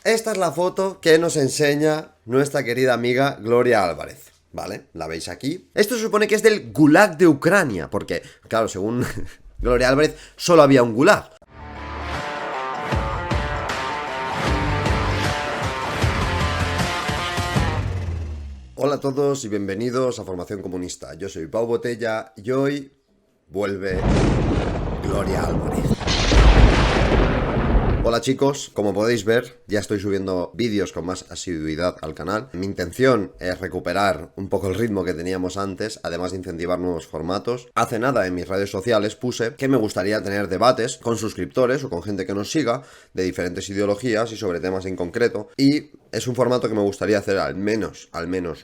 Esta es la foto que nos enseña nuestra querida amiga Gloria Álvarez, ¿vale? La veis aquí. Esto se supone que es del Gulag de Ucrania, porque, claro, según Gloria Álvarez, solo había un Gulag. Hola a todos y bienvenidos a Formación Comunista. Yo soy Pau Botella y hoy vuelve Gloria Álvarez. Hola chicos, como podéis ver, ya estoy subiendo vídeos con más asiduidad al canal. Mi intención es recuperar un poco el ritmo que teníamos antes, además de incentivar nuevos formatos. Hace nada en mis redes sociales puse que me gustaría tener debates con suscriptores o con gente que nos siga de diferentes ideologías y sobre temas en concreto. Y es un formato que me gustaría hacer al menos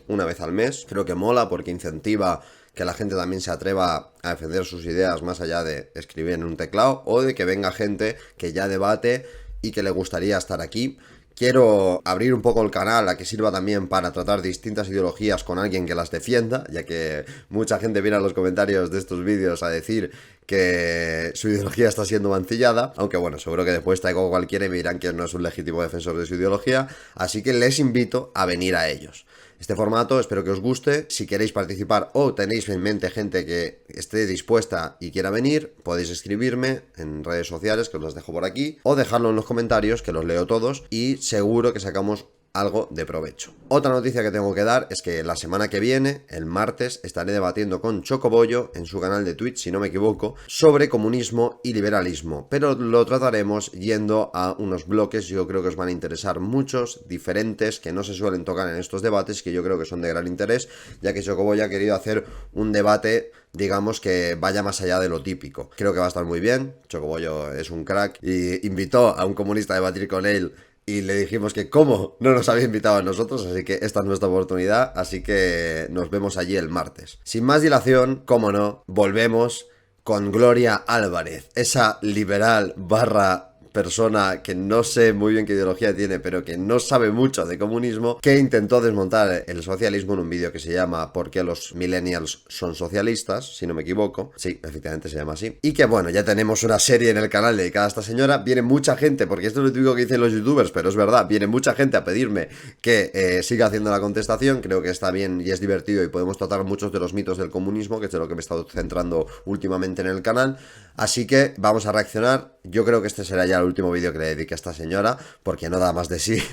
una vez al mes. Creo que mola porque incentiva que la gente también se atreva a defender sus ideas más allá de escribir en un teclado o de que venga gente que ya debate y que le gustaría estar aquí. Quiero abrir un poco el canal a que sirva también para tratar distintas ideologías con alguien que las defienda, ya que mucha gente viene a los comentarios de estos vídeos a decir que su ideología está siendo mancillada, aunque bueno, seguro que después traigo cualquiera y me dirán que no es un legítimo defensor de su ideología, así que les invito a venir a ellos. Este formato espero que os guste. Si queréis participar o tenéis en mente gente que esté dispuesta y quiera venir, podéis escribirme en redes sociales, que os las dejo por aquí, o dejarlo en los comentarios, que los leo todos, y seguro que sacamos algo de provecho. Otra noticia que tengo que dar es que la semana que viene, el martes, estaré debatiendo con Chocobollo en su canal de Twitch, si no me equivoco, sobre comunismo y liberalismo, pero lo trataremos yendo a unos bloques. Yo creo que os van a interesar muchos, diferentes, que no se suelen tocar en estos debates, que yo creo que son de gran interés, ya que Chocobollo ha querido hacer un debate, digamos, que vaya más allá de lo típico. Creo que va a estar muy bien. Chocobollo es un crack y invitó a un comunista a debatir con él y le dijimos que cómo no nos había invitado a nosotros, así que esta es nuestra oportunidad, así que nos vemos allí el martes. Sin más dilación, cómo no, volvemos con Gloria Álvarez, esa liberal barra persona que no sé muy bien qué ideología tiene, pero que no sabe mucho de comunismo, que intentó desmontar el socialismo en un vídeo que se llama ¿Por qué los millennials son socialistas? Si no me equivoco. Sí, efectivamente se llama así. Y que bueno, ya tenemos una serie en el canal dedicada a esta señora. Viene mucha gente, porque esto es lo típico que dicen los youtubers, pero es verdad, viene mucha gente a pedirme que siga haciendo la contestación. Creo que está bien y es divertido y podemos tratar muchos de los mitos del comunismo, que es de lo que me he estado centrando últimamente en el canal. Así que vamos a reaccionar. Yo creo que este será ya el último vídeo que le dedique a esta señora, porque no da más de sí.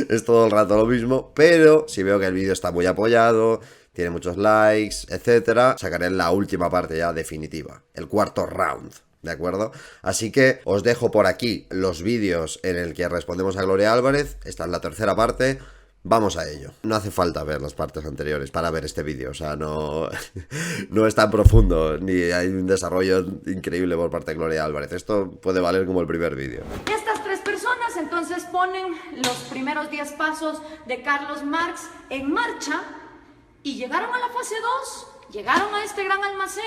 Es todo el rato lo mismo, pero si veo que el vídeo está muy apoyado, tiene muchos likes, etcétera, sacaré la última parte ya definitiva, el cuarto round. ¿De acuerdo? Así que os dejo por aquí los vídeos en el que respondemos a Gloria Álvarez. Esta es la tercera parte. Vamos a ello. No hace falta ver las partes anteriores para ver este vídeo, o sea, no es tan profundo, ni hay un desarrollo increíble por parte de Gloria Álvarez. Esto puede valer como el primer vídeo. Estas tres personas entonces ponen los primeros 10 pasos de Carlos Marx en marcha y llegaron a la fase 2, llegaron a este gran almacén.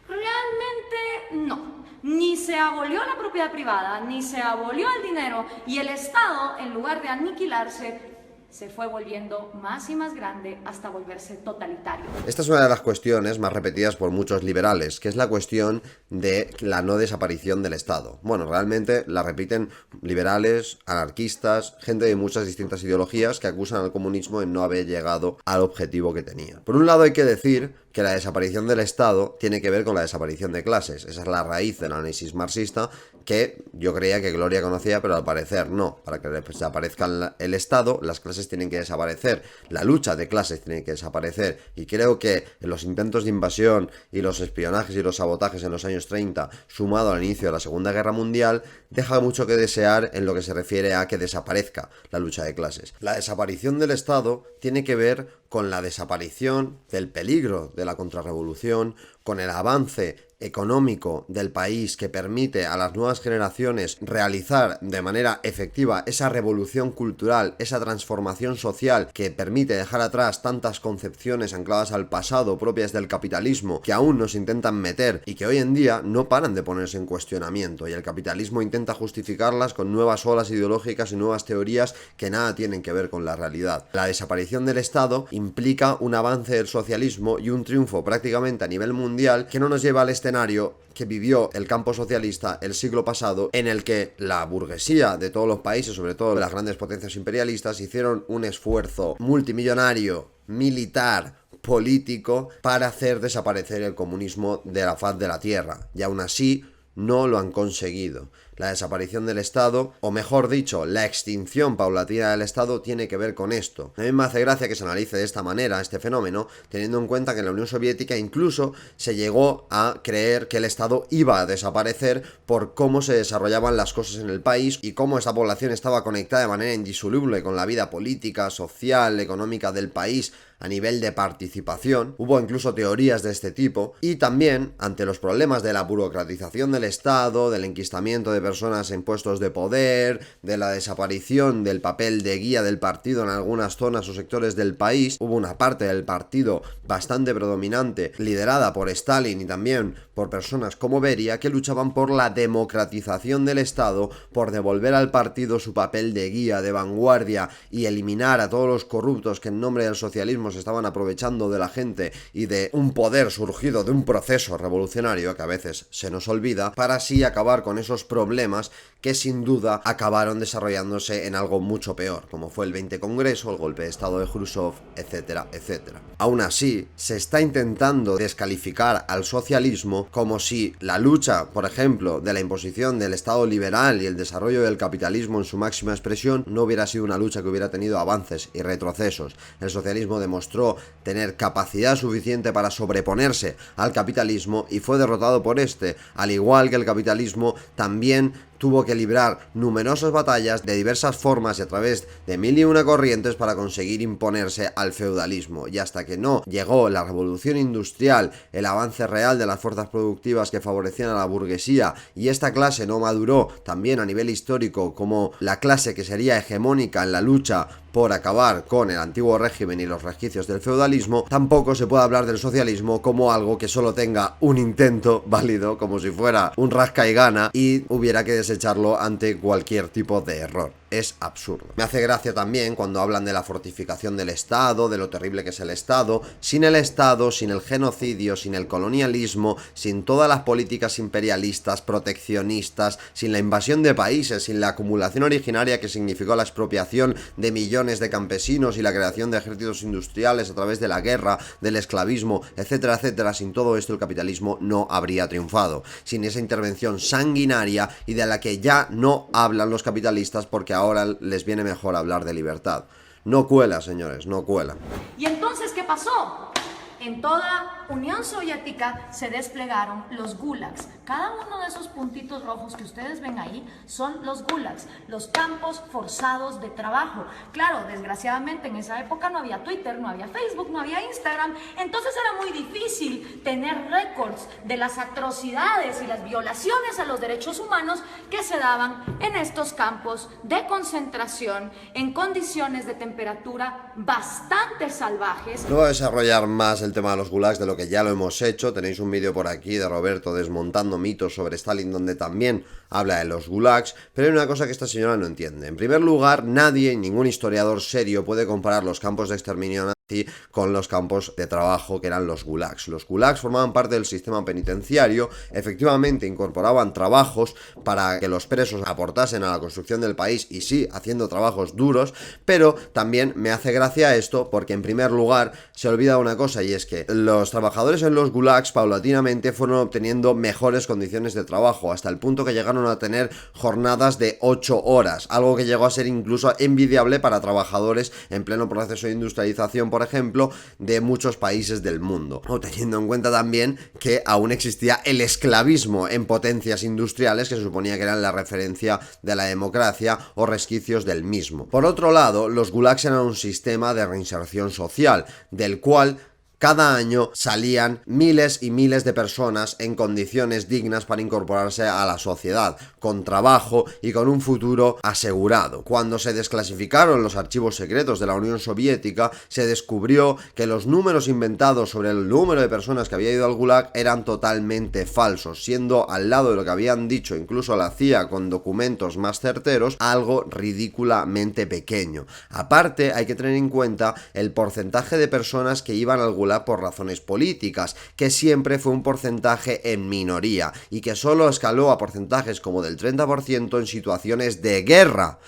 Realmente no. Ni se abolió la propiedad privada, ni se abolió el dinero, y el Estado, en lugar de aniquilarse, se fue volviendo más y más grande hasta volverse totalitario. Esta es una de las cuestiones más repetidas por muchos liberales, que es la cuestión de la no desaparición del Estado. Bueno, realmente la repiten liberales, anarquistas, gente de muchas distintas ideologías que acusan al comunismo de no haber llegado al objetivo que tenía. Por un lado hay que decir que la desaparición del Estado tiene que ver con la desaparición de clases. Esa es la raíz del análisis marxista, que yo creía que Gloria conocía, pero al parecer no. Para que desaparezca el Estado, las clases tienen que desaparecer, la lucha de clases tiene que desaparecer, y creo que en los intentos de invasión y los espionajes y los sabotajes en los años 30, sumado al inicio de la Segunda Guerra Mundial, deja mucho que desear en lo que se refiere a que desaparezca la lucha de clases. La desaparición del Estado tiene que ver con la desaparición del peligro de la contrarrevolución, con el avance económico del país que permite a las nuevas generaciones realizar de manera efectiva esa revolución cultural, esa transformación social que permite dejar atrás tantas concepciones ancladas al pasado propias del capitalismo que aún nos intentan meter y que hoy en día no paran de ponerse en cuestionamiento, y el capitalismo intenta justificarlas con nuevas olas ideológicas y nuevas teorías que nada tienen que ver con la realidad. La desaparición del Estado implica un avance del socialismo y un triunfo prácticamente a nivel mundial que no nos lleva al escenario escenario que vivió el campo socialista el siglo pasado, en el que la burguesía de todos los países, sobre todo las grandes potencias imperialistas, hicieron un esfuerzo multimillonario, militar, político, para hacer desaparecer el comunismo de la faz de la tierra, y aún así no lo han conseguido. La desaparición del Estado, o mejor dicho, la extinción paulatina del Estado, tiene que ver con esto. A mí me hace gracia que se analice de esta manera este fenómeno, teniendo en cuenta que en la Unión Soviética incluso se llegó a creer que el Estado iba a desaparecer por cómo se desarrollaban las cosas en el país y cómo esa población estaba conectada de manera indisoluble con la vida política, social, económica del país a nivel de participación. Hubo incluso teorías de este tipo, y también ante los problemas de la burocratización del Estado, del enquistamiento de personas en puestos de poder, de la desaparición del papel de guía del partido en algunas zonas o sectores del país, hubo una parte del partido bastante predominante, liderada por Stalin y también por personas como Beria, que luchaban por la democratización del Estado, por devolver al partido su papel de guía, de vanguardia, y eliminar a todos los corruptos que en nombre del socialismo se estaban aprovechando de la gente y de un poder surgido de un proceso revolucionario que a veces se nos olvida, para así acabar con esos problemas que sin duda acabaron desarrollándose en algo mucho peor, como fue el 20 Congreso, el golpe de estado de Khrushchev, etcétera, etcétera. Aún así, se está intentando descalificar al socialismo como si la lucha, por ejemplo, de la imposición del Estado liberal y el desarrollo del capitalismo en su máxima expresión no hubiera sido una lucha que hubiera tenido avances y retrocesos. El socialismo demostró tener capacidad suficiente para sobreponerse al capitalismo y fue derrotado por este, al igual que el capitalismo también tuvo que librar numerosas batallas de diversas formas y a través de mil y una corrientes para conseguir imponerse al feudalismo, y hasta que no llegó la revolución industrial, el avance real de las fuerzas productivas que favorecían a la burguesía, y esta clase no maduró también a nivel histórico como la clase que sería hegemónica en la lucha por acabar con el antiguo régimen y los resquicios del feudalismo, tampoco se puede hablar del socialismo como algo que solo tenga un intento válido, como si fuera un rasca y gana, y hubiera que desecharlo ante cualquier tipo de error. Es absurdo. Me hace gracia también cuando hablan de la fortificación del Estado, de lo terrible que es el Estado. Sin el Estado, sin el genocidio, sin el colonialismo, sin todas las políticas imperialistas, proteccionistas, sin la invasión de países, sin la acumulación originaria que significó la expropiación de millones de campesinos y la creación de ejércitos industriales a través de la guerra, del esclavismo, etcétera, etcétera, sin todo esto el capitalismo no habría triunfado. Sin esa intervención sanguinaria y de la que ya no hablan los capitalistas porque ahora les viene mejor hablar de libertad. No cuela, señores, no cuela. ¿Y entonces qué pasó? En toda Unión Soviética se desplegaron los gulags. Cada uno de esos puntitos rojos que ustedes ven ahí son los gulags, los campos forzados de trabajo. Claro, desgraciadamente en esa época no había Twitter, no había Facebook, no había Instagram, entonces era muy difícil tener récords de las atrocidades y las violaciones a los derechos humanos que se daban en estos campos de concentración en condiciones de temperatura bastante salvajes. No voy a desarrollar más el tema de los gulags, de lo que ya lo hemos hecho. Tenéis un vídeo por aquí de Roberto desmontando mitos sobre Stalin donde también habla de los gulags, pero hay una cosa que esta señora no entiende. En primer lugar, nadie, ningún historiador serio puede comparar los campos de exterminio nazi con los campos de trabajo que eran los gulags. Los gulags formaban parte del sistema penitenciario, efectivamente incorporaban trabajos para que los presos aportasen a la construcción del país y sí, haciendo trabajos duros, pero también me hace gracia esto porque en primer lugar se olvida una cosa, y es que los trabajadores en los gulags paulatinamente fueron obteniendo mejores condiciones de trabajo, hasta el punto que llegaron a tener jornadas de 8 horas, algo que llegó a ser incluso envidiable para trabajadores en pleno proceso de industrialización, por ejemplo, de muchos países del mundo, o teniendo en cuenta también que aún existía el esclavismo en potencias industriales que se suponía que eran la referencia de la democracia o resquicios del mismo. Por otro lado, los gulags eran un sistema de reinserción social, del cual cada año salían miles y miles de personas en condiciones dignas para incorporarse a la sociedad, con trabajo y con un futuro asegurado. Cuando se desclasificaron los archivos secretos de la Unión Soviética, se descubrió que los números inventados sobre el número de personas que había ido al Gulag eran totalmente falsos, siendo al lado de lo que habían dicho incluso la CIA con documentos más certeros, algo ridículamente pequeño. Aparte, hay que tener en cuenta el porcentaje de personas que iban al Gulag española por razones políticas, que siempre fue un porcentaje en minoría y que solo escaló a porcentajes como del 30% en situaciones de guerra,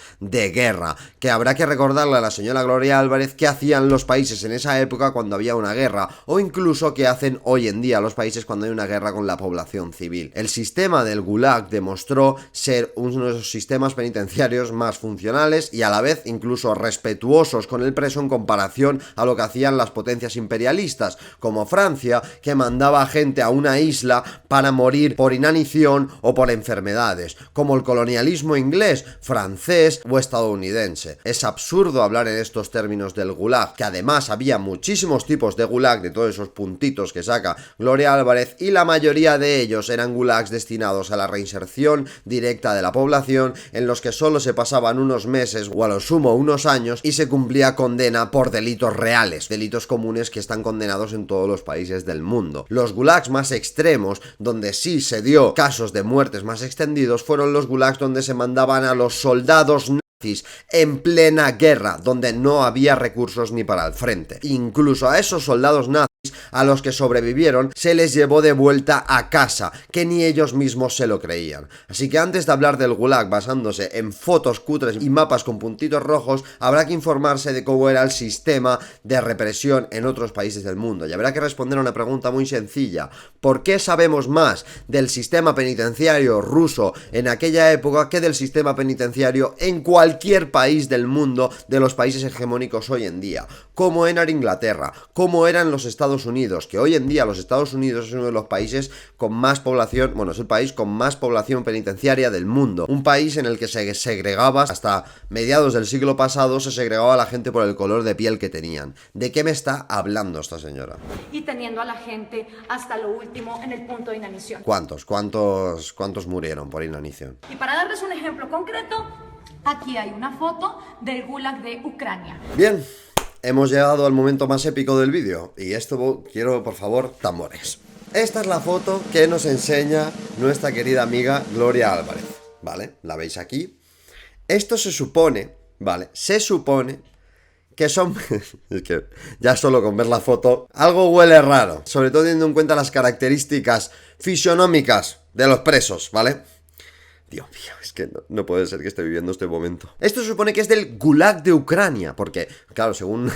que habrá que recordarle a la señora Gloria Álvarez qué hacían los países en esa época cuando había una guerra, o incluso qué hacen hoy en día los países cuando hay una guerra con la población civil. El sistema del Gulag demostró ser uno de los sistemas penitenciarios más funcionales y a la vez incluso respetuosos con el preso en comparación a lo que hacían las potencias imperialistas, como Francia, que mandaba gente a una isla para morir por inanición o por enfermedades, como el colonialismo inglés, francés o estadounidense. Es absurdo hablar en estos términos del Gulag, que además había muchísimos tipos de Gulag, de todos esos puntitos que saca Gloria Álvarez, y la mayoría de ellos eran Gulags destinados a la reinserción directa de la población, en los que solo se pasaban unos meses o a lo sumo unos años y se cumplía condena por delitos reales, delitos comunes que están condenados en todos los países del mundo. Los Gulags más extremos, donde sí se dio casos de muertes más extendidos, fueron los Gulags donde se mandaban a los soldados nazis en plena guerra, donde no había recursos ni para el frente. Incluso a esos soldados nazis, a los que sobrevivieron, se les llevó de vuelta a casa, que ni ellos mismos se lo creían. Así que antes de hablar del Gulag basándose en fotos cutres y mapas con puntitos rojos, habrá que informarse de cómo era el sistema de represión en otros países del mundo. Y habrá que responder a una pregunta muy sencilla: ¿por qué sabemos más del sistema penitenciario ruso en aquella época que del sistema penitenciario en cualquier país del mundo, de los países hegemónicos hoy en día? ¿Cómo era Inglaterra? ¿Cómo eran los Estados Unidos? Que hoy en día los Estados Unidos es uno de los países con más población, bueno, es el país con más población penitenciaria del mundo. Un país en el que se segregaba, hasta mediados del siglo pasado, se segregaba a la gente por el color de piel que tenían. ¿De qué me está hablando esta señora? Y teniendo a la gente hasta lo último en el punto de inanición. ¿Cuántos murieron por inanición? Y para darles un ejemplo concreto, aquí hay una foto del Gulag de Ucrania. Bien. Hemos llegado al momento más épico del vídeo y esto quiero, por favor, tambores. Esta es la foto que nos enseña nuestra querida amiga Gloria Álvarez, ¿vale? La veis aquí. Esto se supone, ¿vale? Se supone que son... es que ya solo con ver la foto algo huele raro, sobre todo teniendo en cuenta las características fisionómicas de los presos, ¿vale? Dios mío, es que no puede ser que esté viviendo este momento. Esto se supone que es del Gulag de Ucrania, porque, claro, según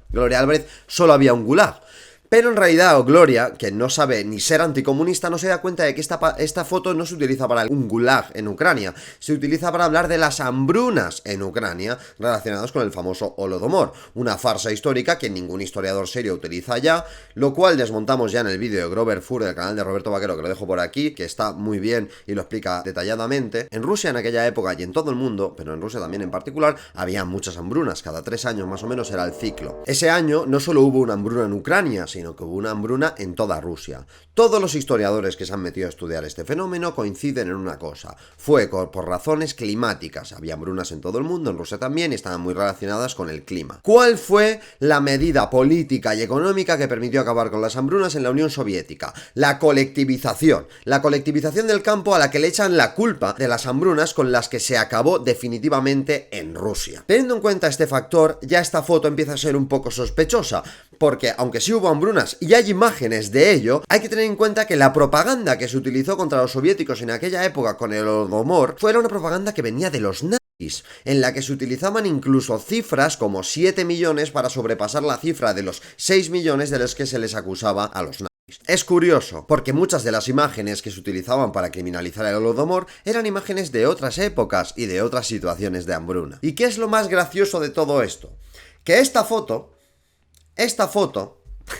Gloria Álvarez, solo había un Gulag. Pero en realidad Gloria, que no sabe ni ser anticomunista, no se da cuenta de que esta foto no se utiliza para un gulag en Ucrania, se utiliza para hablar de las hambrunas en Ucrania relacionadas con el famoso Holodomor, una farsa histórica que ningún historiador serio utiliza ya, lo cual desmontamos ya en el vídeo de Grover Fur del canal de Roberto Vaquero, que lo dejo por aquí, que está muy bien y lo explica detalladamente. En Rusia en aquella época y en todo el mundo, pero en Rusia también en particular, había muchas hambrunas, cada 3 años más o menos era el ciclo. Ese año no solo hubo una hambruna en Ucrania, sino que hubo una hambruna en toda Rusia. Todos los historiadores que se han metido a estudiar este fenómeno coinciden en una cosa: fue por razones climáticas. Había hambrunas en todo el mundo, en Rusia también, y estaban muy relacionadas con el clima. ¿Cuál fue la medida política y económica que permitió acabar con las hambrunas en la Unión Soviética? La colectivización. La colectivización del campo, a la que le echan la culpa de las hambrunas con las que se acabó definitivamente en Rusia. Teniendo en cuenta este factor, ya esta foto empieza a ser un poco sospechosa, porque aunque sí hubo hambrunas y hay imágenes de ello, hay que tener en cuenta que la propaganda que se utilizó contra los soviéticos en aquella época con el Holodomor fue una propaganda que venía de los nazis, en la que se utilizaban incluso cifras como 7 millones para sobrepasar la cifra de los 6 millones de los que se les acusaba a los nazis. Es curioso, porque muchas de las imágenes que se utilizaban para criminalizar el Holodomor eran imágenes de otras épocas y de otras situaciones de hambruna. ¿Y qué es lo más gracioso de todo esto? Que esta foto,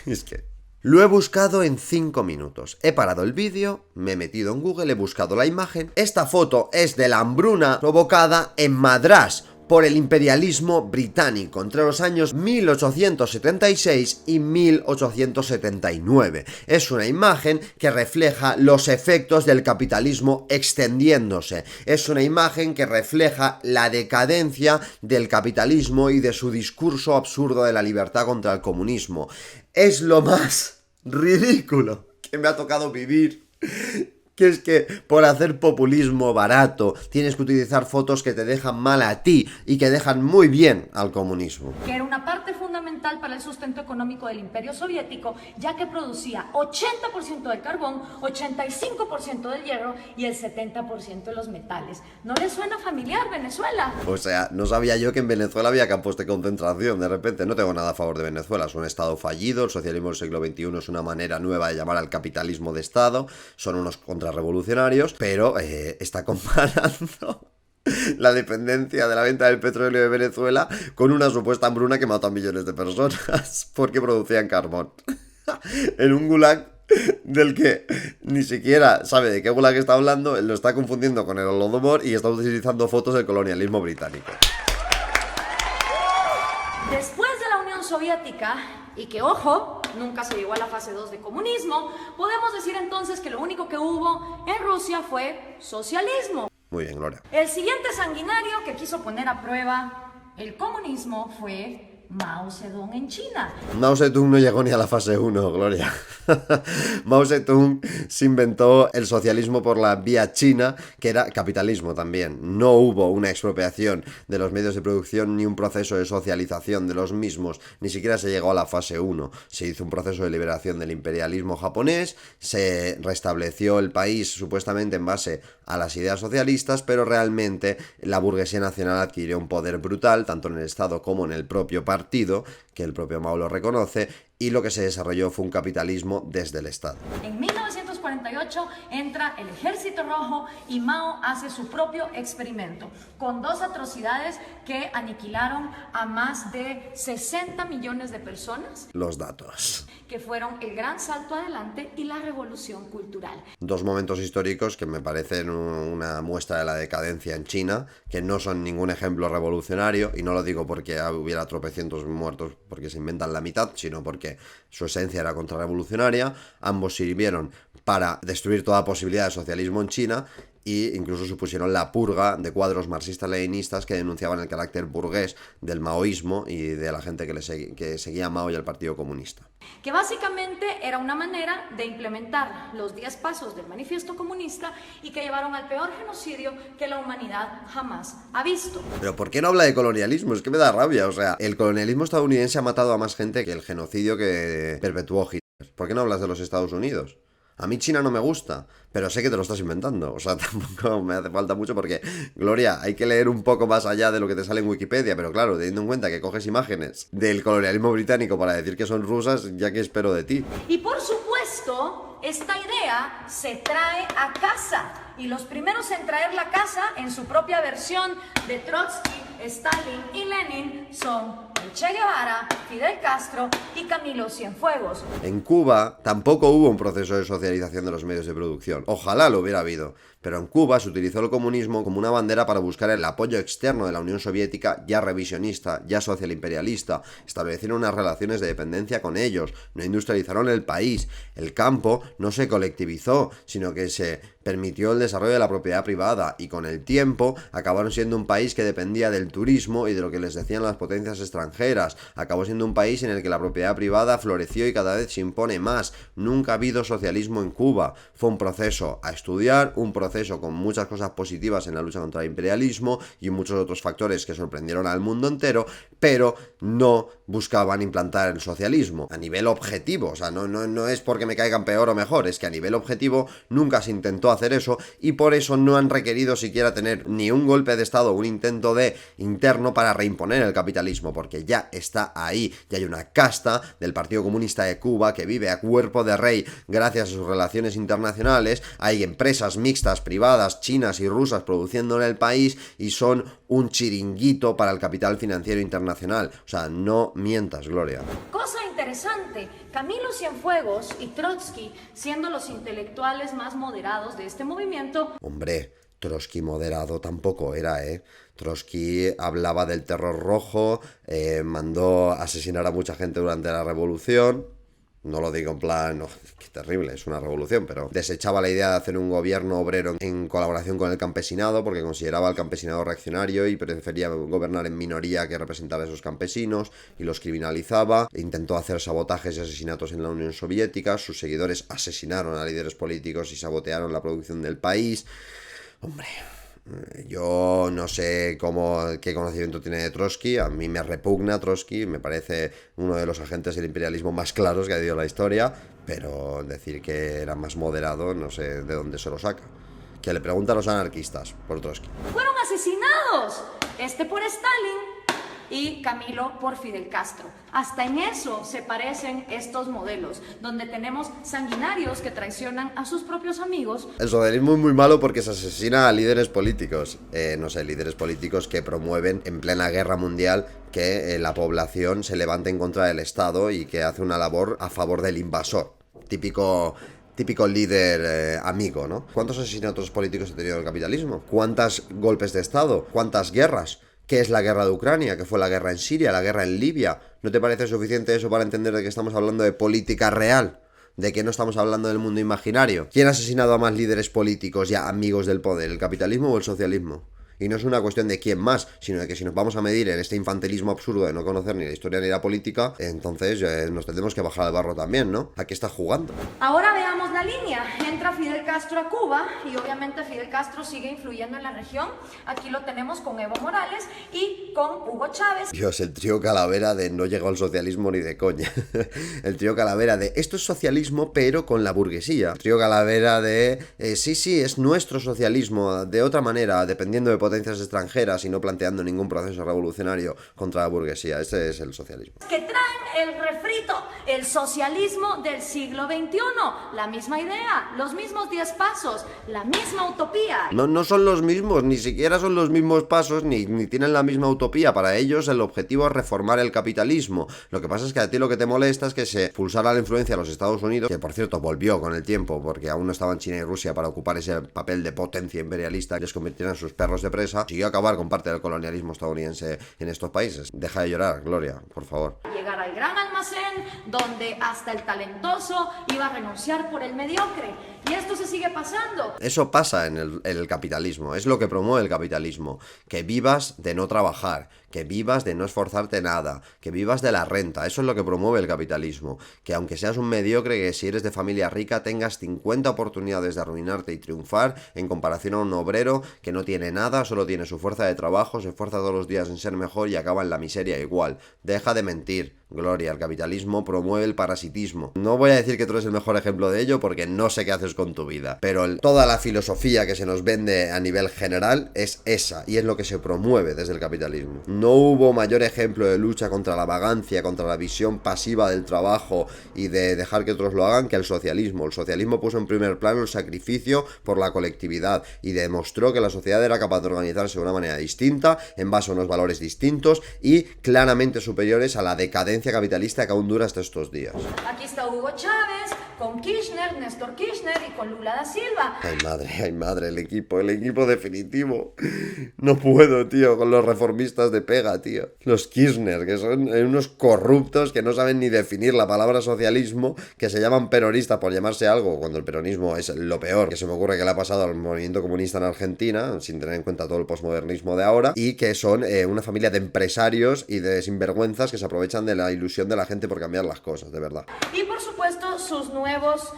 es que lo he buscado en 5 minutos. He parado el vídeo, me he metido en Google, he buscado la imagen. Esta foto es de la hambruna provocada en Madrás por el imperialismo británico entre los años 1876 y 1879. Es una imagen que refleja los efectos del capitalismo extendiéndose. Es una imagen que refleja la decadencia del capitalismo y de su discurso absurdo de la libertad contra el comunismo. Es lo más ridículo que me ha tocado vivir, que es que por hacer populismo barato tienes que utilizar fotos que te dejan mal a ti y que dejan muy bien al comunismo. Que era una parte fundamental para el sustento económico del Imperio Soviético, ya que producía 80% del carbón, 85% del hierro y el 70% de los metales. ¿No les suena familiar Venezuela? O sea, no sabía yo que en Venezuela había campos de concentración. De repente, no tengo nada a favor de Venezuela. Es un estado fallido, el socialismo del siglo XXI es una manera nueva de llamar al capitalismo de estado, son unos contrarrevolucionarios, pero está comparando la dependencia de la venta del petróleo de Venezuela con una supuesta hambruna que mató a millones de personas porque producían carbón. En un gulag del que ni siquiera sabe de qué gulag está hablando, lo está confundiendo con el Holodomor y está utilizando fotos del colonialismo británico. Después de la Unión Soviética, y que, ojo, nunca se llegó a la fase 2 de comunismo, podemos decir entonces que lo único que hubo en Rusia fue socialismo. Muy bien, Gloria. El siguiente sanguinario que quiso poner a prueba el comunismo fue Mao Zedong en China. Mao Zedong no llegó ni a la fase 1, Gloria. Mao Zedong se inventó el socialismo por la vía china, que era capitalismo también. No hubo una expropiación de los medios de producción ni un proceso de socialización de los mismos, ni siquiera se llegó a la fase 1. Se hizo un proceso de liberación del imperialismo japonés, se restableció el país supuestamente en base a las ideas socialistas, pero realmente la burguesía nacional adquirió un poder brutal, tanto en el Estado como en el propio partido, que el propio Mao lo reconoce, y lo que se desarrolló fue un capitalismo desde el Estado. En 1948 entra el Ejército Rojo y Mao hace su propio experimento, con 2 atrocidades que aniquilaron a más de 60 millones de personas. Los datos. Que fueron el gran salto adelante y la revolución cultural. 2 momentos históricos que me parecen una muestra de la decadencia en China, que no son ningún ejemplo revolucionario, y no lo digo porque hubiera tropecientos muertos porque se inventan la mitad, sino porque su esencia era contrarrevolucionaria. Ambos sirvieron para destruir toda posibilidad de socialismo en China e incluso supusieron la purga de cuadros marxistas-leninistas que denunciaban el carácter burgués del maoísmo y de la gente que seguía a Mao y al Partido Comunista. Que básicamente era una manera de implementar los 10 pasos del Manifiesto Comunista y que llevaron al peor genocidio que la humanidad jamás ha visto. Pero ¿por qué no habla de colonialismo? Es que me da rabia. O sea, el colonialismo estadounidense ha matado a más gente que el genocidio que perpetuó Hitler. ¿Por qué no hablas de los Estados Unidos? A mí China no me gusta, pero sé que te lo estás inventando. O sea, tampoco me hace falta mucho porque, Gloria, hay que leer un poco más allá de lo que te sale en Wikipedia. Pero claro, teniendo en cuenta que coges imágenes del colonialismo británico para decir que son rusas, ya que espero de ti. Y por supuesto, esta idea se trae a casa. Y los primeros en traer la casa en su propia versión de Trotsky, Stalin y Lenin son el Che Guevara, Fidel Castro y Camilo Cienfuegos. En Cuba tampoco hubo un proceso de socialización de los medios de producción. Ojalá lo hubiera habido. Pero en Cuba se utilizó el comunismo como una bandera para buscar el apoyo externo de la Unión Soviética, ya revisionista, ya social imperialista. Establecieron unas relaciones de dependencia con ellos, no industrializaron el país. El campo no se colectivizó, sino que se permitió el desarrollo de la propiedad privada y con el tiempo acabaron siendo un país que dependía del turismo y de lo que les decían las potencias extranjeras. Acabó siendo un país en el que la propiedad privada floreció y cada vez se impone más. Nunca ha habido socialismo en Cuba. Fue un proceso a estudiar, un proceso con muchas cosas positivas en la lucha contra el imperialismo y muchos otros factores que sorprendieron al mundo entero, pero no buscaban implantar el socialismo a nivel objetivo. O sea, no es porque me caigan peor o mejor, es que a nivel objetivo nunca se intentó hacer eso y por eso no han requerido siquiera tener ni un golpe de estado, un intento de interno para reimponer el capitalismo, porque ya está ahí, ya hay una casta del Partido Comunista de Cuba que vive a cuerpo de rey gracias a sus relaciones internacionales, hay empresas mixtas, privadas, chinas y rusas produciendo en el país y son un chiringuito para el capital financiero internacional. O sea, no mientas, Gloria. Cosa interesante, Camilo Cienfuegos y Trotsky, siendo los intelectuales más moderados de este movimiento. Hombre, Trotsky moderado tampoco era, Trotsky hablaba del terror rojo, mandó asesinar a mucha gente durante la revolución. No lo digo en plan, oh, qué terrible, es una revolución, pero desechaba la idea de hacer un gobierno obrero en colaboración con el campesinado porque consideraba al campesinado reaccionario y prefería gobernar en minoría que representar a esos campesinos y los criminalizaba. Intentó hacer sabotajes y asesinatos en la Unión Soviética, sus seguidores asesinaron a líderes políticos y sabotearon la producción del país. Hombre, yo no sé qué conocimiento tiene de Trotsky, a mí me repugna Trotsky, me parece uno de los agentes del imperialismo más claros que ha habido en la historia, pero decir que era más moderado no sé de dónde se lo saca. Que le preguntan a los anarquistas por Trotsky. Fueron asesinados, este por Stalin y Camilo por Fidel Castro. Hasta en eso se parecen estos modelos, donde tenemos sanguinarios que traicionan a sus propios amigos. El socialismo es muy malo porque se asesina a líderes políticos, no sé, líderes políticos que promueven en plena guerra mundial que la población se levante en contra del Estado y que hace una labor a favor del invasor. Típico líder amigo, ¿no? ¿Cuántos asesinatos políticos ha tenido el capitalismo? ¿Cuántos golpes de Estado? ¿Cuántas guerras? ¿Qué es la guerra de Ucrania? ¿Qué fue la guerra en Siria? ¿La guerra en Libia? ¿No te parece suficiente eso para entender de que estamos hablando de política real? ¿De que no estamos hablando del mundo imaginario? ¿Quién ha asesinado a más líderes políticos y a amigos del poder? ¿El capitalismo o el socialismo? Y no es una cuestión de quién más, sino de que si nos vamos a medir en este infantilismo absurdo de no conocer ni la historia ni la política, entonces nos tendremos que bajar al barro también, ¿no? ¿A qué está jugando? Ahora veamos la línea. Entra Fidel Castro a Cuba y obviamente Fidel Castro sigue influyendo en la región. Aquí lo tenemos con Evo Morales y con Hugo Chávez. Dios, el trío Calavera de no llegó al socialismo ni de coña. El trío Calavera de esto es socialismo pero con la burguesía. El trío Calavera de sí, es nuestro socialismo de otra manera, dependiendo de potencias extranjeras y no planteando ningún proceso revolucionario contra la burguesía. Ese es el socialismo. Que traen el refrito, el socialismo del siglo XXI. La misma idea, los mismos 10 pasos, la misma utopía. No son los mismos, ni siquiera son los mismos pasos, ni tienen la misma utopía. Para ellos el objetivo es reformar el capitalismo. Lo que pasa es que a ti lo que te molesta es que se expulsara la influencia de los Estados Unidos, que por cierto volvió con el tiempo, porque aún no estaban China y Rusia para ocupar ese papel de potencia imperialista que les convirtieron en sus perros de presa. Siguió a acabar con parte del colonialismo estadounidense en estos países. Deja de llorar, Gloria, por favor. Llegar al gran almacén, donde hasta el talentoso iba a renunciar por el mediocre. Y esto se sigue pasando. Eso pasa en el capitalismo, es lo que promueve el capitalismo. Que vivas de no trabajar, que vivas de no esforzarte nada, que vivas de la renta. Eso es lo que promueve el capitalismo. Que aunque seas un mediocre, que si eres de familia rica tengas 50 oportunidades de arruinarte y triunfar en comparación a un obrero que no tiene nada, solo tiene su fuerza de trabajo, se esfuerza todos los días en ser mejor y acaba en la miseria igual. Deja de mentir, Gloria, el capitalismo promueve el parasitismo. No voy a decir que tú eres el mejor ejemplo de ello porque no sé qué haces con tu vida, pero toda la filosofía que se nos vende a nivel general es esa, y es lo que se promueve desde el capitalismo. No hubo mayor ejemplo de lucha contra la vagancia, contra la visión pasiva del trabajo y de dejar que otros lo hagan que el socialismo. El socialismo puso en primer plano el sacrificio por la colectividad y demostró que la sociedad era capaz de organizarse de una manera distinta, en base a unos valores distintos y claramente superiores a la decadencia capitalista que aún dura hasta estos días. Aquí está Hugo Chávez, con Kirchner, Néstor Kirchner y con Lula da Silva. Ay madre, el equipo definitivo. No puedo, tío, con los reformistas de pega, tío. Los Kirchner, que son unos corruptos que no saben ni definir la palabra socialismo, que se llaman peronistas por llamarse algo, cuando el peronismo es lo peor que se me ocurre que le ha pasado al movimiento comunista en Argentina, sin tener en cuenta todo el posmodernismo de ahora, y que son una familia de empresarios y de sinvergüenzas que se aprovechan de la ilusión de la gente por cambiar las cosas, de verdad. Y por supuesto sus nuevos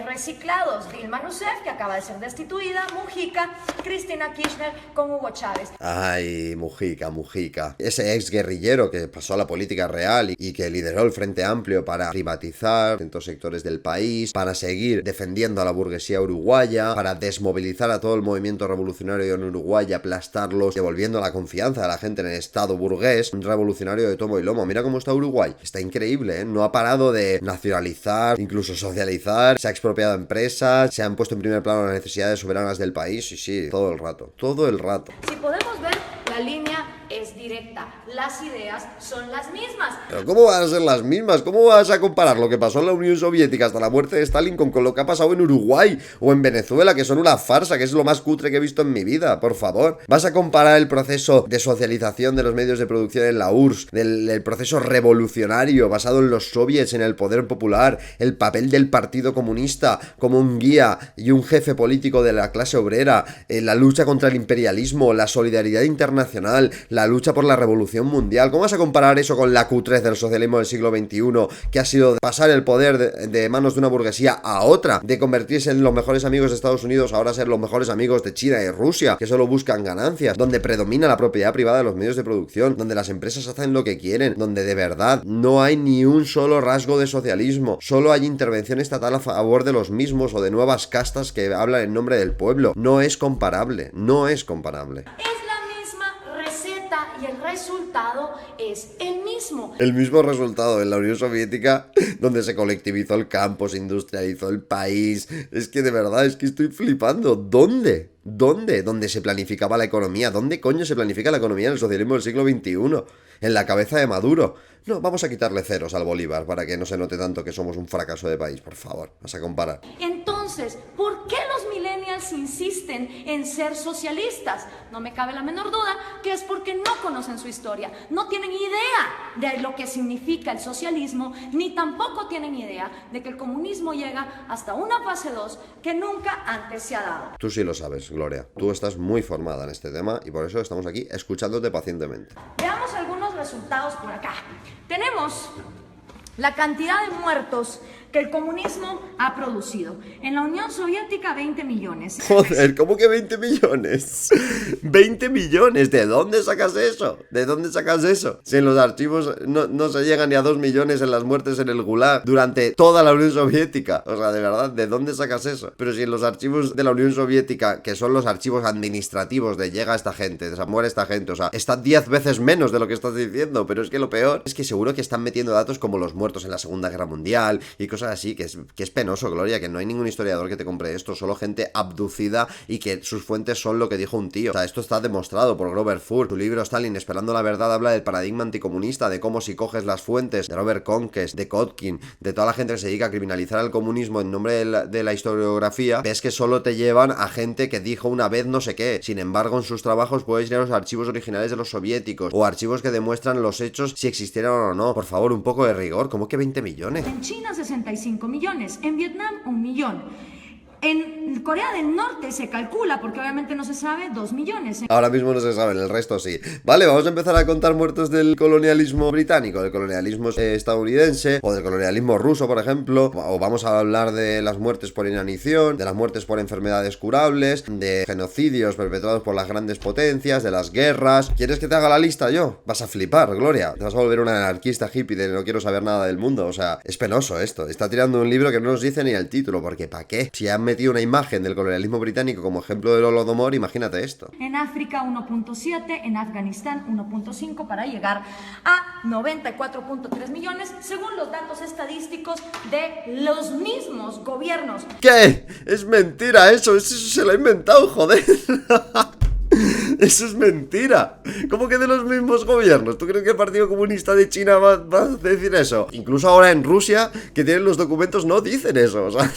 reciclados, Dilma Rousseff, que acaba de ser destituida, Mujica, Cristina Kirchner con Hugo Chávez. Ay, Mujica. Ese ex guerrillero que pasó a la política real y que lideró el Frente Amplio para privatizar distintos sectores del país, para seguir defendiendo a la burguesía uruguaya, para desmovilizar a todo el movimiento revolucionario en Uruguay y aplastarlos, devolviendo la confianza de la gente en el Estado burgués, un revolucionario de tomo y lomo. Mira cómo está Uruguay, está increíble, ¿eh? No ha parado de nacionalizar, incluso socializar, se ha expropiado empresas, se han puesto en primer plano las necesidades soberanas del país, sí, todo el rato. Si podemos ver, la línea es directa. La las ideas son las mismas. Pero ¿cómo van a ser las mismas? ¿Cómo vas a comparar lo que pasó en la Unión Soviética hasta la muerte de Stalin con lo que ha pasado en Uruguay o en Venezuela, que son una farsa, que es lo más cutre que he visto en mi vida? Por favor. ¿Vas a comparar el proceso de socialización de los medios de producción en la URSS, del proceso revolucionario basado en los soviets, en el poder popular, el papel del Partido Comunista como un guía y un jefe político de la clase obrera, la lucha contra el imperialismo, la solidaridad internacional, la lucha por la revolución mundial? ¿Cómo vas a comparar eso con la cutrez del socialismo del siglo XXI, que ha sido pasar el poder de manos de una burguesía a otra, de convertirse en los mejores amigos de Estados Unidos, ahora ser los mejores amigos de China y Rusia, que solo buscan ganancias, donde predomina la propiedad privada de los medios de producción, donde las empresas hacen lo que quieren, donde de verdad no hay ni un solo rasgo de socialismo, solo hay intervención estatal a favor de los mismos o de nuevas castas que hablan en nombre del pueblo? No es comparable, no es comparable. Es la misma receta y el resultado es el mismo. El mismo resultado en la Unión Soviética, donde se colectivizó el campo, se industrializó el país. Es que de verdad, es que estoy flipando. ¿Dónde? ¿Dónde se planificaba la economía? ¿Dónde coño se planifica la economía en el socialismo del siglo XXI? En la cabeza de Maduro. No, vamos a quitarle ceros al Bolívar para que no se note tanto que somos un fracaso de país, por favor. Vas a comparar. Entonces, ¿por qué los millennials insisten en ser socialistas? No me cabe la menor duda que es porque no conocen su historia, no tienen idea de lo que significa el socialismo, ni tampoco tienen idea de que el comunismo llega hasta una fase 2 que nunca antes se ha dado. Tú sí lo sabes, Gloria. Tú estás muy formada en este tema y por eso estamos aquí escuchándote pacientemente. Veamos algunos resultados por acá. Tenemos la cantidad de muertos que el comunismo ha producido. En la Unión Soviética, 20 millones. Joder, ¿cómo que 20 millones? 20 millones, ¿de dónde sacas eso? ¿De dónde sacas eso? Si en los archivos no se llega ni a 2 millones en las muertes en el Gulag durante toda la Unión Soviética. O sea, de verdad, ¿de dónde sacas eso? Pero si en los archivos de la Unión Soviética, que son los archivos administrativos de llega esta gente, de muere esta gente, o sea, está 10 veces menos de lo que estás diciendo. Pero es que lo peor es que seguro que están metiendo datos como los muertos en la Segunda Guerra Mundial y cosas así, que es penoso, Gloria, que no hay ningún historiador que te compre esto, solo gente abducida y que sus fuentes son lo que dijo un tío. O sea, esto está demostrado por Grover Furth. Tu libro Stalin, Esperando la Verdad, habla del paradigma anticomunista, de cómo si coges las fuentes de Robert Conquest, de Kotkin, de toda la gente que se dedica a criminalizar al comunismo en nombre de la historiografía, ves que solo te llevan a gente que dijo una vez no sé qué. Sin embargo, en sus trabajos puedes ir a los archivos originales de los soviéticos o archivos que demuestran los hechos si existieron o no. Por favor, un poco de rigor. ¿Cómo que 20 millones? En China, 65 millones. En Vietnam, 1 millón. En Corea del Norte se calcula, porque obviamente no se sabe, 2 millones. Ahora mismo no se saben, el resto sí. Vale, vamos a empezar a contar muertos del colonialismo británico, del colonialismo estadounidense o del colonialismo ruso, por ejemplo. O vamos a hablar de las muertes por inanición, de las muertes por enfermedades curables, de genocidios perpetrados por las grandes potencias, de las guerras. ¿Quieres que te haga la lista yo? Vas a flipar, Gloria. Te vas a volver una anarquista hippie de no quiero saber nada del mundo. O sea, es penoso esto. Está tirando un libro que no nos dice ni el título, porque ¿para qué? Si han metido una imagen del colonialismo británico como ejemplo del Holodomor, imagínate esto. En África 1.7, en Afganistán 1.5 para llegar a 94.3 millones según los datos estadísticos de los mismos gobiernos. ¿Qué? Es mentira eso se lo ha inventado, joder. Eso es mentira. ¿Cómo que de los mismos gobiernos? ¿Tú crees que el Partido Comunista de China va a decir eso? Incluso ahora en Rusia, que tienen los documentos, no dicen eso, o sea.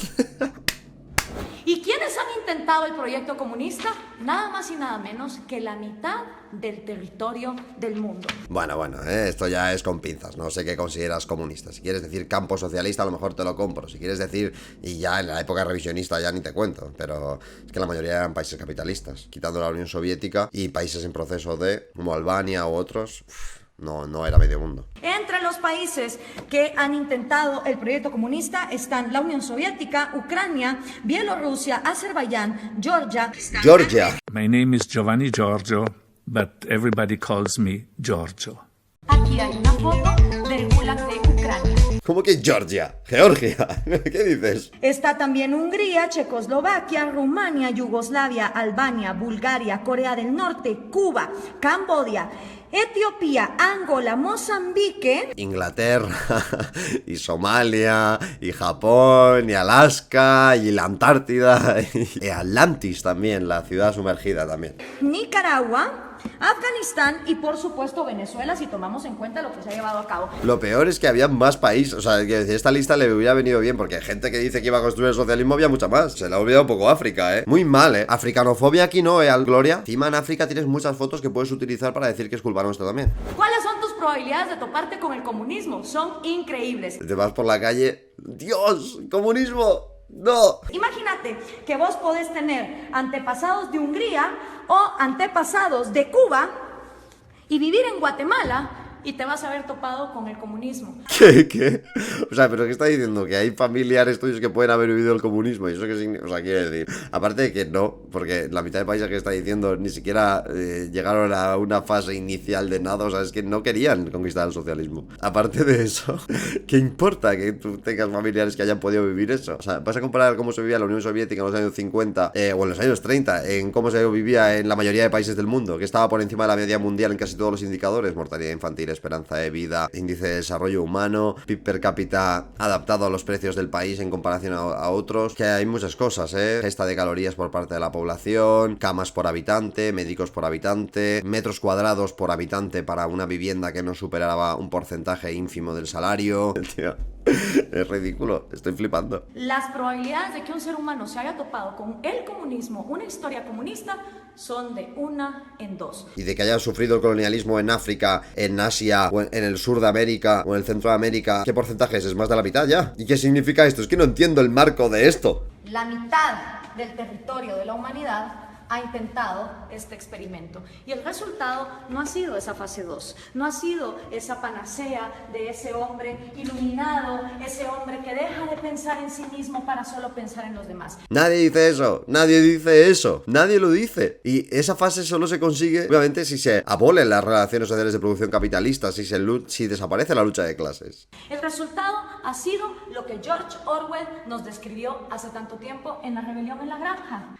¿Y quiénes han intentado el proyecto comunista? Nada más y nada menos que la mitad del territorio del mundo. Bueno, esto ya es con pinzas, no sé qué consideras comunista. Si quieres decir campo socialista, a lo mejor te lo compro. Si quieres decir, y ya en la época revisionista ya ni te cuento, pero es que la mayoría eran países capitalistas, quitando la Unión Soviética y países en proceso de, como Albania u otros. No era medio mundo. Entre los países que han intentado el proyecto comunista están la Unión Soviética, Ucrania, Bielorrusia, Azerbaiyán, Georgia. My name is Giovanni Giorgio, but everybody calls me Giorgio. Aquí hay una foto del Gulag de Ucrania. ¿Cómo que Georgia? ¿Georgia? ¿Qué dices? Está también Hungría, Checoslovaquia, Rumania, Yugoslavia, Albania, Bulgaria, Corea del Norte, Cuba, Camboya, Etiopía, Angola, Mozambique, Inglaterra, y Somalia, y Japón, y Alaska, y la Antártida, y Atlantis también, la ciudad sumergida también. Nicaragua, Afganistán y por supuesto Venezuela, si tomamos en cuenta lo que se ha llevado a cabo. Lo peor es que había más países, o sea, que esta lista le hubiera venido bien, porque hay gente que dice que iba a construir el socialismo, había mucha más. Se le ha olvidado un poco África, Muy mal, Africanofobia aquí no, Gloria. Encima en África tienes muchas fotos que puedes utilizar para decir que es culpa nuestra también. ¿Cuáles son tus probabilidades de toparte con el comunismo? Son increíbles. Te vas por la calle, ¡Dios! ¡Comunismo! ¡No! Imagínate que vos podés tener antepasados de Hungría o antepasados de Cuba y vivir en Guatemala y te vas a haber topado con el comunismo. ¿Qué? O sea, ¿pero qué está diciendo? Que hay familiares tuyos que pueden haber vivido el comunismo. ¿Y eso qué significa? O sea, quiere decir, aparte de que no, porque la mitad de países que está diciendo ni siquiera llegaron a una fase inicial de nada. O sea, es que no querían conquistar el socialismo. Aparte de eso, ¿qué importa que tú tengas familiares que hayan podido vivir eso? O sea, vas a comparar cómo se vivía la Unión Soviética en los años 50 o en los años 30, en cómo se vivía en la mayoría de países del mundo, que estaba por encima de la media mundial en casi todos los indicadores: mortalidad infantil, esperanza de vida, índice de desarrollo humano, PIB per cápita adaptado a los precios del país en comparación a otros, que hay muchas cosas, gesta de calorías por parte de la población, camas por habitante, médicos por habitante, metros cuadrados por habitante para una vivienda que no superaba un porcentaje ínfimo del salario. Tío, es ridículo, estoy flipando. Las probabilidades de que un ser humano se haya topado con el comunismo, una historia comunista, son de 1 en 2. Y de que hayan sufrido el colonialismo en África, en Asia, o en el sur de América, o en el centro de América, ¿qué porcentaje es? ¿Es más de la mitad ya? ¿Y qué significa esto? Es que no entiendo el marco de esto. La mitad del territorio de la humanidad ha intentado este experimento y el resultado no ha sido esa fase 2, no ha sido esa panacea de ese hombre iluminado, ese hombre que deja de pensar en sí mismo para solo pensar en los demás. Nadie dice eso, nadie dice eso, nadie lo dice. Y esa fase solo se consigue, obviamente, si se abolen las relaciones sociales de producción capitalista, si desaparece la lucha de clases. El resultado ha sido lo que George Orwell nos describió hace tanto tiempo en La rebelión en la granja.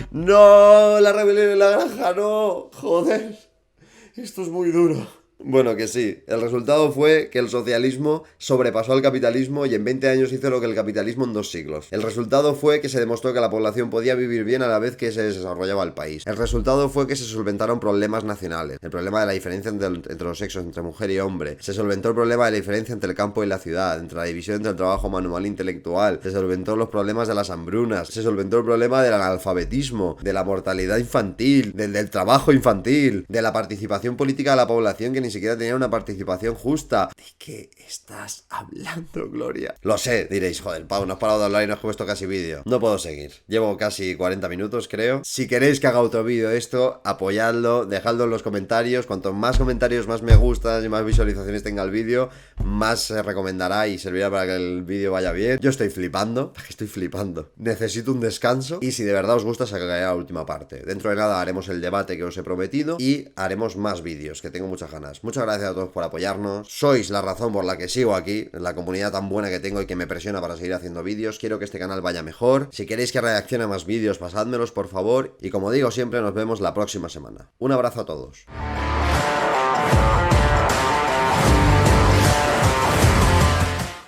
No, la rebelión en la granja, no. Joder, esto es muy duro. Bueno, que sí, el resultado fue que el socialismo sobrepasó al capitalismo y en 20 años hizo lo que el capitalismo en 2 siglos. El resultado fue que se demostró que la población podía vivir bien a la vez que se desarrollaba el país. El resultado fue que se solventaron problemas nacionales. El problema de la diferencia entre los sexos, entre mujer y hombre. Se solventó el problema de la diferencia entre el campo y la ciudad, entre la división entre el trabajo manual e intelectual. Se solventó los problemas de las hambrunas. Se solventó el problema del analfabetismo, de la mortalidad infantil, del trabajo infantil, de la participación política de la población que ni siquiera tenía una participación justa. ¿De qué estás hablando, Gloria? Lo sé, diréis, joder, Pau, no has parado de hablar y no has puesto casi vídeo. No puedo seguir. Llevo casi 40 minutos, creo. Si queréis que haga otro vídeo de esto, apoyadlo, dejadlo en los comentarios. Cuanto más comentarios, más me gustas y más visualizaciones tenga el vídeo, más se recomendará y servirá para que el vídeo vaya bien. Yo estoy flipando, necesito un descanso y si de verdad os gusta, sacaré la última parte. Dentro de nada haremos el debate que os he prometido y haremos más vídeos, que tengo muchas ganas. Muchas gracias a todos por apoyarnos. Sois la razón por la que sigo aquí, en la comunidad tan buena que tengo y que me presiona para seguir haciendo vídeos. Quiero que este canal vaya mejor. Si queréis que reaccione a más vídeos, pasádmelos, por favor. Y como digo siempre, nos vemos la próxima semana. Un abrazo a todos.